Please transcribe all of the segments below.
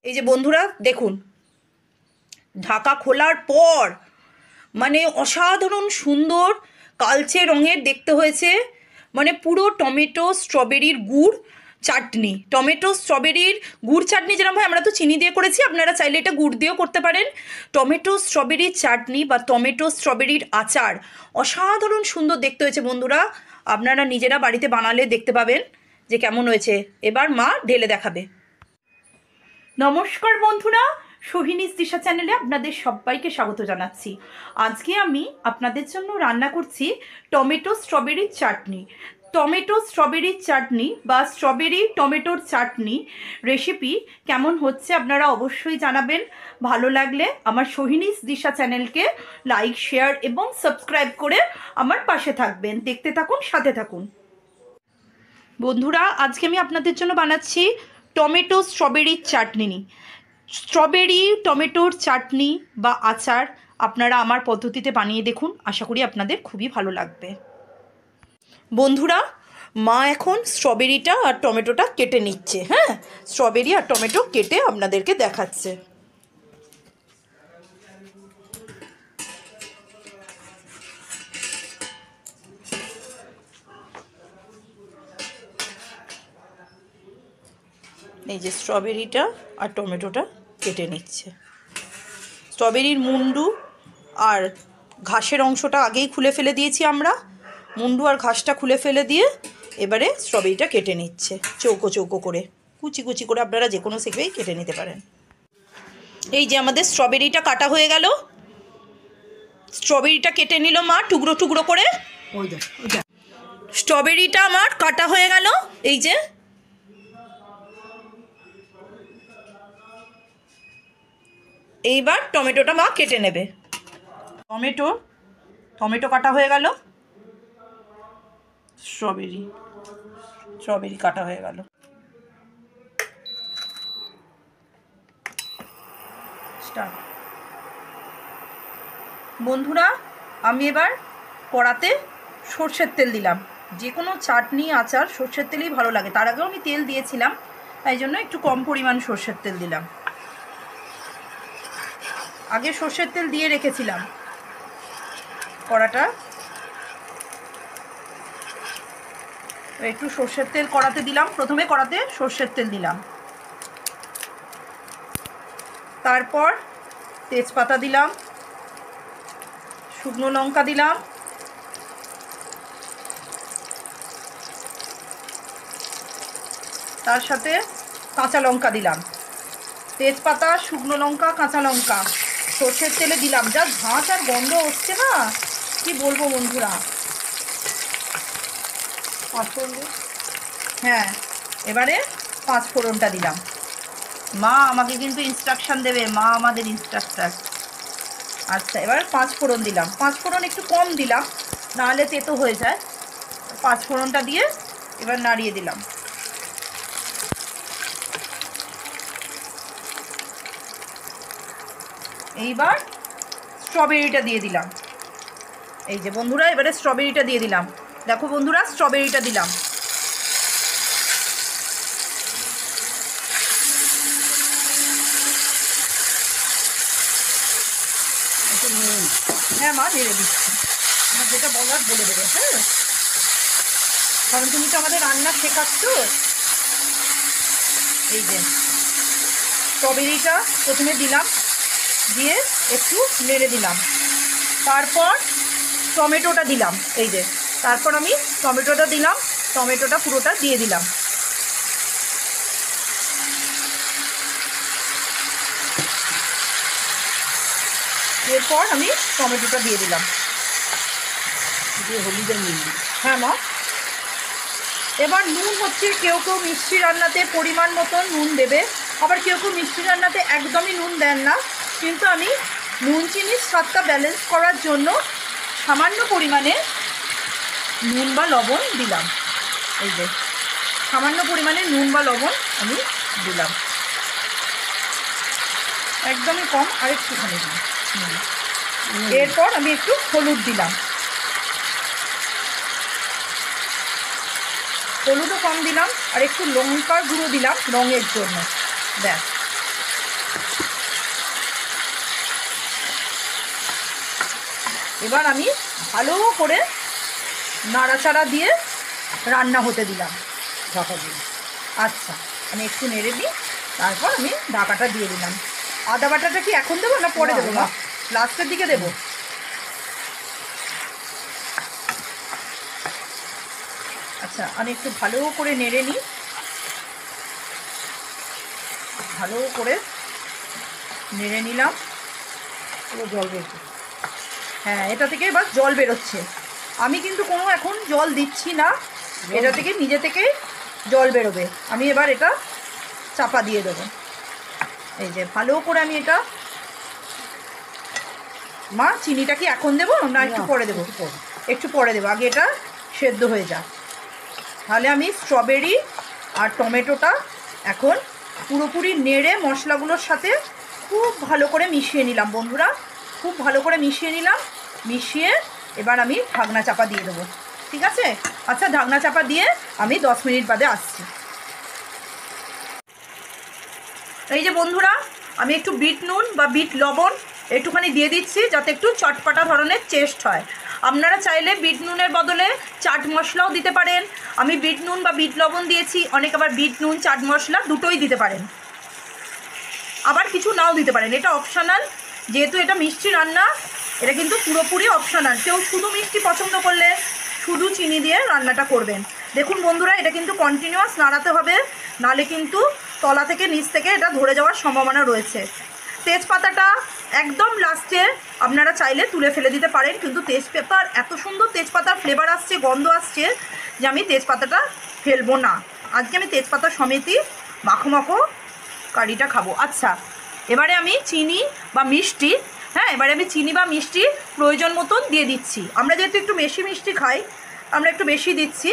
এই যে বন্ধুরা দেখুন, ঢাকা খোলার পর মানে অসাধারণ সুন্দর কালচে রঙের দেখতে হয়েছে। মানে পুরো টমেটো স্ট্রবেরির গুড় চাটনি, টমেটো স্ট্রবেরির গুড় চাটনি যেরকম হয়, আমরা তো চিনি দিয়ে করেছি, আপনারা চাইলে এটা গুড় দিয়েও করতে পারেন। টমেটো স্ট্রবেরির চাটনি বা টমেটো স্ট্রবেরির আচার অসাধারণ সুন্দর দেখতে হয়েছে বন্ধুরা। আপনারা নিজেরা বাড়িতে বানালে দেখতে পাবেন যে কেমন হয়েছে। এবার মা ঢেলে দেখাবে। নমস্কার বন্ধুরা, সোহিনীস দিশা চ্যানেলে আপনাদের সবাইকে স্বাগত জানাচ্ছি। আজকে আমি আপনাদের জন্য রান্না করছি টমেটো স্ট্রবেরির চাটনি। টমেটো স্ট্রবেরির চাটনি বা স্ট্রবেরি টমেটোর চাটনি রেসিপি কেমন হচ্ছে আপনারা অবশ্যই জানাবেন। ভালো লাগলে আমার সোহিনীস দিশা চ্যানেলকে লাইক, শেয়ার এবং সাবস্ক্রাইব করে আমার পাশে থাকবেন। দেখতে থাকুন, সাথে থাকুন। বন্ধুরা, আজকে আমি আপনাদের জন্য বানাচ্ছি টমেটো স্ট্রবেরির চাটনি। স্ট্রবেরি টমেটোর চাটনি বা আচার আপনারা আমার পদ্ধতিতে বানিয়ে দেখুন, আশা করি আপনাদের খুবই ভালো লাগবে। বন্ধুরা, মা এখন স্ট্রবেরিটা আর টমেটোটা কেটে নিচ্ছে। হ্যাঁ, স্ট্রবেরি আর টমেটো কেটে আপনাদেরকে দেখাচ্ছে। এই যে স্ট্রবেরিটা আর টমেটোটা কেটে নিচ্ছে। স্ট্রবেরির মুন্ডু আর ঘাসের অংশটা আগেই খুলে ফেলে দিয়েছি আমরা। মুন্ডু আর ঘাসটা খুলে ফেলে দিয়ে এবারে স্ট্রবেরিটা কেটে নিচ্ছে চৌকো চৌকো করে, কুচি কুচি করে। আপনারা যে কোনো শেপেই কেটে নিতে পারেন। এই যে আমাদের স্ট্রবেরিটা কাটা হয়ে গেল। স্ট্রবেরিটা কেটে নিল মা টুকরো টুকরো করে। স্ট্রবেরিটা আমার কাটা হয়ে গেল। এই যে এইবার টমেটোটা মা কেটে নেবে। টমেটো কাটা হয়ে গেল। স্ট্রবেরি কাটা হয়ে গেল। বন্ধুরা, আমি এবার কড়াতে সর্ষের তেল দিলাম। যে কোনো চাটনি আচার সর্ষের তেলই ভালো লাগে। তার আগেও আমি তেল দিয়েছিলাম, তাই জন্য একটু কম পরিমাণ সর্ষের তেল দিলাম। আগে সর্ষের তেল দিয়ে রেখেছিলাম কড়াটা। একটু সর্ষের তেল কড়াতে দিলাম। প্রথমে কড়াতে সর্ষের তেল দিলাম, তারপর তেজপাতা দিলাম, শুকনো লঙ্কা দিলাম, তার সাথে কাঁচা লঙ্কা দিলাম। তেজপাতা, শুকনো লঙ্কা, কাঁচা লঙ্কা সর্ষের তেলে দিলাম। যা ঝাঁঝ আর গন্ধ হচ্ছে না, কি বলবো বন্ধুরা। হ্যাঁ, এবারে পাঁচ ফোড়নটা দিলাম। মা আমাকে কিন্তু ইনস্ট্রাকশন দেবে, মা আমাদের ইনস্ট্রাক্টর। আচ্ছা, এবার পাঁচ ফোড়ন দিলাম। পাঁচ ফোড়ন একটু কম দিলাম, নাহলে তেতো হয়ে যায়। পাঁচ ফোড়নটা দিয়ে এবার নাড়িয়ে দিলাম। এইবার স্ট্রবেরিটা দিয়ে দিলাম। এই যে বন্ধুরা, এবারে স্ট্রবেরিটা দিয়ে দিলাম। দেখো বন্ধুরা, স্ট্রবেরিটা দিলাম। হ্যাঁ মা, নেড়ে দিচ্ছি। আমার যেটা বলার বলে দেবে। হ্যাঁ, কারণ তুমি তো আমাদের রান্না শেখাচ্ছ। এই যে স্ট্রবেরিটা প্রথমে দিলাম, দিয়ে একটু নেড়ে দিলাম। তারপর টমেটোটা দিলাম। এই যে তারপর আমি টমেটোটা দিলাম, টমেটোটা পুরোটা দিয়ে দিলাম। এরপর আমি টমেটোটা দিয়ে দিলাম। হ্যাঁ মা, এবার নুন হচ্ছে, কেউ কেউ মিষ্টি রান্নাতে পরিমাণ মতন নুন দেবে, আবার কেউ কেউ মিষ্টি রান্নাতে একদমই নুন দেন না। কিন্তু আমি নুন চিনির স্বাদটা ব্যালেন্স করার জন্য সামান্য পরিমাণে নুন বা লবণ দিলাম। এই যে সামান্য পরিমাণে নুন বা লবণ আমি দিলাম, একদমই কম, আর একটুখানি দিলাম। এরপর আমি একটু হলুদ দিলাম। হলুদও কম দিলাম, আর একটু লঙ্কার গুঁড়ো দিলাম রঙের জন্য। ব্যাস, এবার আমি ভালো করে নাড়াচাড়া দিয়ে রান্না হতে দিলাম ঢাকা দিয়ে। আচ্ছা, আমি একটু নেড়ে দিই, তারপর আমি ঢাকাটা দিয়ে দিলাম। আদা বাটাটা কি এখন দেবো না পরে দেবো? না, লাস্টের দিকে দেবো। আচ্ছা, আমি একটু ভালো করে নেড়ে নিই, ভালো করে নেড়ে নিলাম। পুরো জল বেরোচ্ছে। হ্যাঁ, এটা থেকে এবার জল বেরোচ্ছে। আমি কিন্তু কোনো এখন জল দিচ্ছি না, এটা থেকে নিজে থেকেই জল বেরোবে। আমি এবার এটা চাপা দিয়ে দেবো। এই যে ভালো করে আমি এটা, মা চিনিটা কি এখন দেবো না একটু পরে দেবো? একটু পরে দেবো, আগে এটা সেদ্ধ হয়ে যাক। তাহলে আমি স্ট্রবেরি আর টমেটোটা এখন পুরোপুরি নেড়ে মশলাগুলোর সাথে খুব ভালো করে মিশিয়ে নিলাম বন্ধুরা, খুব ভালো করে মিশিয়ে নিলাম। মিশিয়ে এবার আমি ঢাকনা চাপা দিয়ে দেবো, ঠিক আছে? আচ্ছা, ঢাকনা চাপা দিয়ে আমি 10 মিনিট বাদে আসছি। এই যে বন্ধুরা, আমি একটু বিট নুন বা বিট লবণ একটুখানি দিয়ে দিচ্ছি, যাতে একটু চটপাটা ধরনের টেস্ট হয়। আপনারা চাইলে বিট নুনের বদলে চাট মশলাও দিতে পারেন। আমি বিট নুন বা বিট লবণ দিয়েছি, অনেক আবার বিট নুন চাট মশলা দুটোই দিতে পারেন, আবার কিছু নাও দিতে পারেন। এটা অপশনাল, যেহেতু এটা মিষ্টি রান্না, এটা কিন্তু পুরোপুরি অপশনাল। কেউ শুধু মিষ্টি পছন্দ করলে শুধু চিনি দিয়ে রান্নাটা করবেন। দেখুন বন্ধুরা, এটা কিন্তু কন্টিনিউয়াস নাড়াতে হবে, নালে কিন্তু তলা থেকে নিচ থেকে এটা ধরে যাওয়ার সম্ভাবনা রয়েছে। তেজপাতাটা একদম লাস্টে আপনারা চাইলে তুলে ফেলে দিতে পারেন, কিন্তু তেজপাতার এত সুন্দর তেজপাতার ফ্লেভার আসছে, গন্ধ আসছে, যে আমি তেজপাতাটা ফেলবো না। আজকে আমি তেজপাতা সমেতই মাখো মাখো কারিটা খাবো। আচ্ছা, এবারে আমি চিনি বা মিষ্টি, হ্যাঁ, এবারে আমি চিনি বা মিষ্টি প্রয়োজন মতন দিয়ে দিচ্ছি। আমরা যেহেতু একটু বেশি মিষ্টি খাই, আমরা একটু বেশি দিচ্ছি,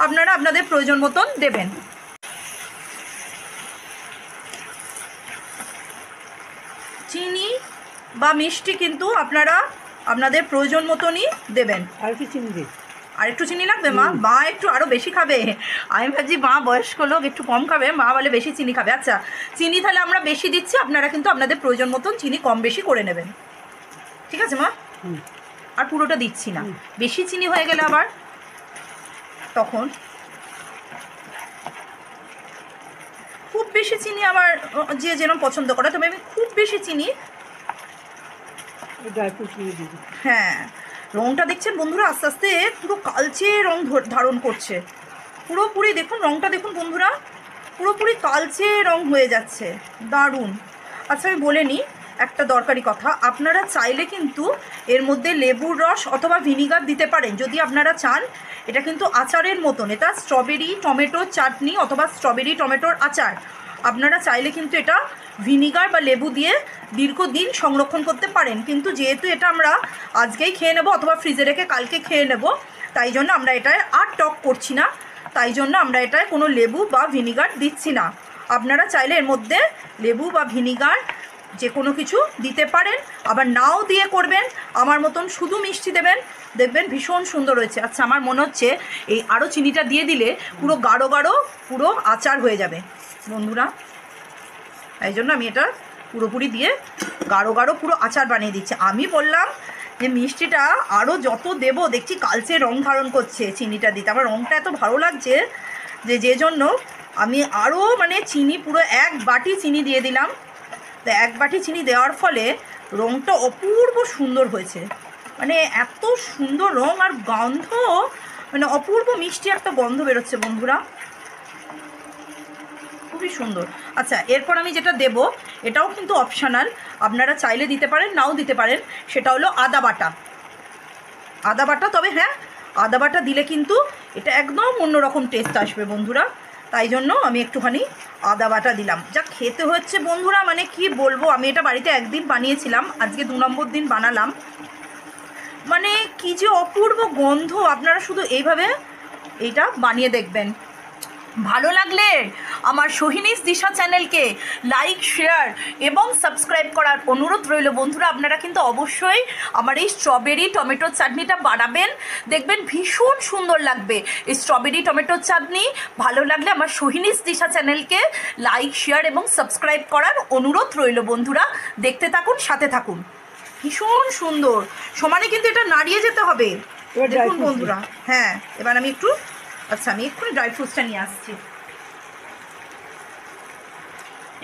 আপনারা আপনাদের প্রয়োজন মতন দেবেন। চিনি বা মিষ্টি কিন্তু আপনারা আপনাদের প্রয়োজন মতনই দেবেন। আর কি চিনি দিই? আর একটু চিনি লাগবে? মা একটু আরও বেশি খাবে। আমি ভাবছি মা বয়স্ক লোক, একটু কম খাবে, মা বলে বেশি চিনি খাবে। আচ্ছা, চিনি তাহলে আমরা বেশি দিচ্ছি, আপনারা কিন্তু আপনাদের প্রয়োজন মতন চিনি কম বেশি করে নেবেন, ঠিক আছে মা? আর পুরোটা দিচ্ছি না, বেশি চিনি হয়ে গেলে আবার তখন খুব বেশি চিনি আবার যে যেরকম পছন্দ করে, তবে আমি খুব বেশি চিনি, ড্রাই ফ্রুট দিয়ে দিই। হ্যাঁ, রঙটা দেখছেন বন্ধুরা, আস্তে আস্তে পুরো কালচে রং ধারণ করছে। পুরোপুরি দেখুন রঙটা, দেখুন বন্ধুরা, পুরোপুরি কালচে রং হয়ে যাচ্ছে, দারুণ। আচ্ছা, আমি বলে নিই একটা দরকারি কথা, আপনারা চাইলে কিন্তু এর মধ্যে লেবুর রস অথবা ভিনিগার দিতে পারেন যদি আপনারা চান। এটা কিন্তু আচারের মতন, এটা স্ট্রবেরি টমেটোর চাটনি অথবা স্ট্রবেরি টমেটোর আচার। আপনারা চাইলে কিন্তু এটা ভিনিগার বা লেবু দিয়ে দীর্ঘদিন সংরক্ষণ করতে পারেন, কিন্তু যেহেতু এটা আমরা আজকেই খেয়ে নেব অথবা ফ্রিজে রেখে কালকে খেয়ে নেব, তাই জন্য আমরা এটায় আর টক করছি না, তাই জন্য আমরা এটায় কোনো লেবু বা ভিনিগার দিচ্ছি না। আপনারা চাইলে এর মধ্যে লেবু বা ভিনিগার যে কোনো কিছু দিতে পারেন, আবার নাও দিয়ে করবেন, আমার মতন শুধু মিষ্টি দেবেন, দেখবেন ভীষণ সুন্দর হয়েছে। আচ্ছা, আমার মনে হচ্ছে এই আরও চিনিটা দিয়ে দিলে পুরো গাঢ় গাঢ় পুরো আচার হয়ে যাবে বন্ধুরা, তাই জন্য আমি এটা পুরোপুরি দিয়ে গাঢ় গাঢ় পুরো আচার বানিয়ে দিচ্ছি। আমি বললাম যে মিষ্টিটা আরও যত দেবো, দেখছি কালচে রং ধারণ করছে চিনিটা দিতে, আমার রংটা এত ভালো লাগছে যে জন্য আমি আরও মানে চিনি পুরো 1 বাটি চিনি দিয়ে দিলাম। তো 1 বাটি চিনি দেওয়ার ফলে রংটা অপূর্ব সুন্দর হয়েছে, মানে এত সুন্দর রং আর গন্ধ, মানে অপূর্ব মিষ্টি একটা গন্ধ বেরোচ্ছে বন্ধুরা, খুবই সুন্দর। আচ্ছা, এরপর আমি যেটা দেব এটাও কিন্তু অপশনাল, আপনারা চাইলে দিতে পারেন নাও দিতে পারেন, সেটা হলো আদা বাটা। আদা বাটা, তবে হ্যাঁ, আদা বাটা দিলে কিন্তু এটা একদম অন্যরকম টেস্ট আসবে বন্ধুরা, তাই জন্য আমি একটুখানি আদা বাটা দিলাম। যা খেতে হচ্ছে বন্ধুরা, মানে কি বলবো, আমি এটা বাড়িতে একদিন বানিয়েছিলাম, আজকে 2 নম্বর দিন বানালাম, মানে কি যে অপূর্ব গন্ধ। আপনারা শুধু এইভাবে এইটা বানিয়ে দেখবেন। ভালো লাগলে আমার সোহিনীস দিশা চ্যানেলকে লাইক, শেয়ার এবং সাবস্ক্রাইব করার অনুরোধ রইল বন্ধুরা। আপনারা কিন্তু অবশ্যই আমার এই স্ট্রবেরি টমেটোর চাটনিটা বানাবেন, দেখবেন ভীষণ সুন্দর লাগবে এই স্ট্রবেরি টমেটোর চাটনি। ভালো লাগলে আমার সোহিনীস দিশা চ্যানেলকে লাইক, শেয়ার এবং সাবস্ক্রাইব করার অনুরোধ রইল বন্ধুরা। দেখতে থাকুন, সাথে থাকুন। ভীষণ সুন্দর। সমানে কিন্তু এটা নাড়িয়ে যেতে হবে। দেখুন বন্ধুরা, হ্যাঁ এবার আমি একটু আমি এক্ষুনি ড্রাই ফ্রুটসটা নিয়ে আসছি।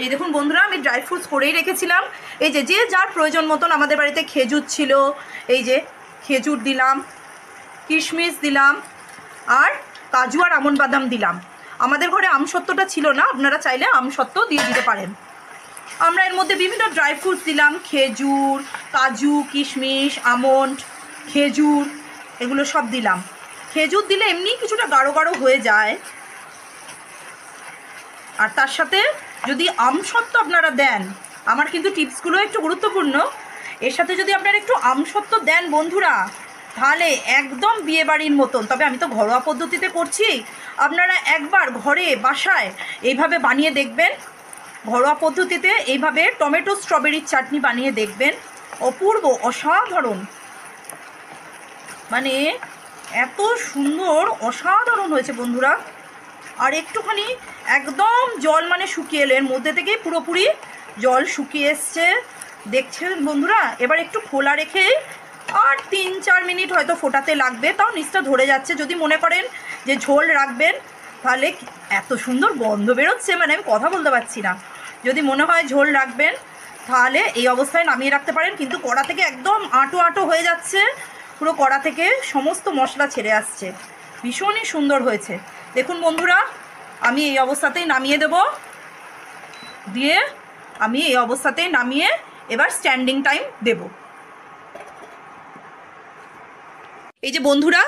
এই দেখুন বন্ধুরা, আমি ড্রাই ফ্রুটস করেই রেখেছিলাম। এই যে যে যার প্রয়োজন মতন, আমাদের বাড়িতে খেজুর ছিল, এই যে খেজুর দিলাম, কিশমিশ দিলাম, আর কাজু আর আমন্ড বাদাম দিলাম। আমাদের ঘরে আমসত্ত্বটা ছিল না, আপনারা চাইলে আমসত্ত্ব দিয়ে দিতে পারেন। আমরা এর মধ্যে বিভিন্ন ড্রাই ফ্রুটস দিলাম, খেজুর, কাজু, কিশমিশ, আমন্ড, খেজুর, এগুলো সব দিলাম। খেজুর দিলে এমনি কিছুটা গাঢ় গাঢ় হয়ে যায়, আর তার সাথে যদি আমসত্ত্ব আপনারা দেন, আমার কিন্তু টিপসগুলো একটু গুরুত্বপূর্ণ, এর সাথে যদি আপনারা একটু আমসত্ত্ব দেন বন্ধুরা, তাহলে একদম বিয়েবাড়ির মতন। তবে আমি তো ঘরোয়া পদ্ধতিতে করছি, আপনারা একবার ঘরে বাসায় এইভাবে বানিয়ে দেখবেন। ঘরোয়া পদ্ধতিতে এইভাবে টমেটো স্ট্রবেরির চাটনি বানিয়ে দেখবেন, অপূর্ব, অসাধারণ, মানে এত সুন্দর, অসাধারণ হয়েছে বন্ধুরা। আর একটুখানি একদম জল মানে শুকিয়ে এলো, এর মধ্যে থেকেই পুরোপুরি জল শুকিয়ে এসছে, দেখছেন বন্ধুরা। এবার একটু খোলা রেখে আর 3-4 মিনিট হয়তো ফোটাতে লাগবে, তাও নিচটা ধরে যাচ্ছে। যদি মনে করেন যে ঝোল রাখবেন, তাহলে এত সুন্দর গন্ধ বেরোচ্ছে, মানে আমি কথা বলতে পারছি না। যদি মনে হয় ঝোল রাখবেন, তাহলে এই অবস্থায় নামিয়ে রাখতে পারেন। কিন্তু কড়া থেকে একদম আঁটো আঁটো হয়ে যাচ্ছে, পুরো কড়া থেকে সমস্ত মশলা ছেড়ে আসছে, ভীষণই সুন্দর হয়েছে। দেখুন বন্ধুরা, আমি এই অবস্থাতেই নামিয়ে দেব, দিয়ে আমি এই অবস্থাতেই নামিয়ে এবার স্ট্যান্ডিং টাইম দেব। এই যে বন্ধুরা,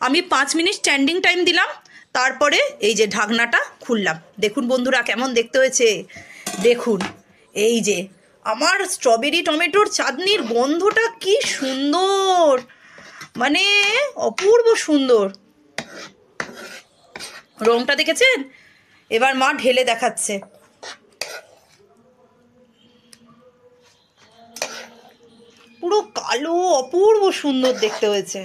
আমি 5 মিনিট স্ট্যান্ডিং টাইম দিলাম, তারপরে এই যে ঢাকনাটা খুললাম। দেখুন বন্ধুরা কেমন দেখতে হয়েছে। দেখুন এই যে আমার স্ট্রবেরি টমেটোর চাটনির গন্ধটা কি সুন্দর, মানে অপূর্ব সুন্দর। রংটা দেখেছেন? এবার মা ঢেলে দেখাচ্ছে। পুরো কালো, অপূর্ব সুন্দর দেখতে হয়েছে।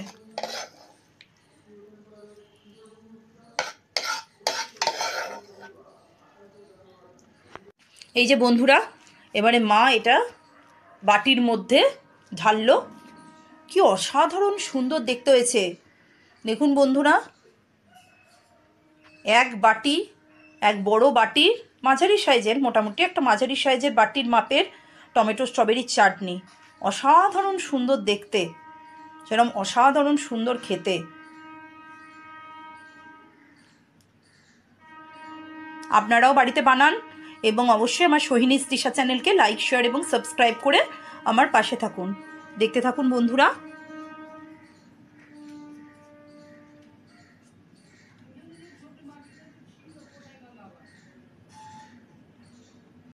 এই যে বন্ধুরা, এবারে মা এটা বাটির মধ্যে ঢাললো। কি অসাধারণ সুন্দর দেখতে হয়েছে। দেখুন বন্ধুরা, এক বড় বাটির মাঝারি সাইজের, মোটামুটি একটা মাঝারি সাইজের বাটির মাপের টমেটো স্ট্রবেরির চাটনি। অসাধারণ সুন্দর দেখতে, সেরকম অসাধারণ সুন্দর খেতে। আপনারাও বাড়িতে বানান, এবং অবশ্যই আমার সোহিনীস তৃষা চ্যানেলকে লাইক, শেয়ার এবং সাবস্ক্রাইব করে আমার পাশে থাকুন। দেখতে থাকুন বন্ধুরা।